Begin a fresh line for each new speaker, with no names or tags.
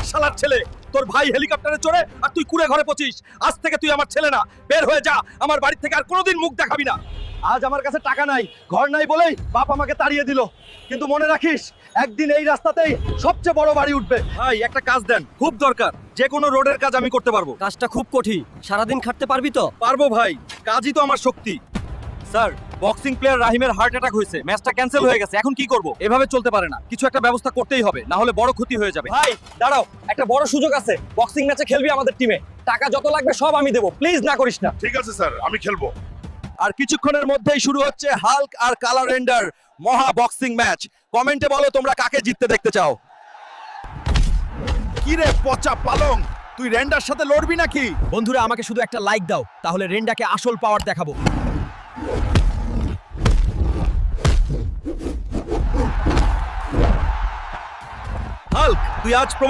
শালার ছেলে, তোর ভাই হেলিকপ্টারে চড়ে আর তুই কুড়ে ঘরে পচিস। আজ থেকে তুই আমার ছেলে না, বের হয়ে যা। আমার বাড়ি থেকে আর কোনোদিন মুখ দেখাবি না। আজ আমার কাছে টাকা নাই, ঘর নাই বলেই বাপ আমাকে তাড়িয়ে দিল, কিন্তু মনে রাখিস একদিন এই রাস্তাতেই সবচেয়ে বড় বাড়ি উঠবে। ভাই একটা কাজ দেন, খুব দরকার। যে কোনো রোডের কাজ আমি করতে পারবো।
কাজটা খুব কঠিন, সারাদিন খাটতে পারবি তো?
পারবো ভাই, কাজই তো আমার শক্তি। স্যার, বক্সিং প্লেয়ার রাহিমের হার্ট অ্যাটাক হয়েছে, ম্যাচটা ক্যান্সেল হয়ে গেছে। এখন কি করব? এভাবে চলতে পারে না, কিছু একটা ব্যবস্থা করতেই হবে, না হলে বড় ক্ষতি হয়ে যাবে। ভাই দাঁড়াও, একটা বড় সুযোগ আছে। বক্সিং ম্যাচে খেলবি আমাদের টিমে, টাকা যত লাগবে সব আমি দেবো, প্লিজ না করিস না।
ঠিক আছে স্যার, আমি খেলবো।
আর কিছুক্ষণের মধ্যেই শুরু হচ্ছে হাল্ক আর কালা রেন্ডার মহা বক্সিং ম্যাচ। কমেন্টে বলো তোমরা কাকে জিততে দেখতে চাও।
কি রে পচা পালং, তুই রেন্ডার সাথে লড়বি নাকি?
বন্ধুরা আমাকে শুধু একটা লাইক দাও, তাহলে রেন্ডাকে আসল পাওয়ার দেখাবো।
হাল্ক, তুই আজ প্রমাণ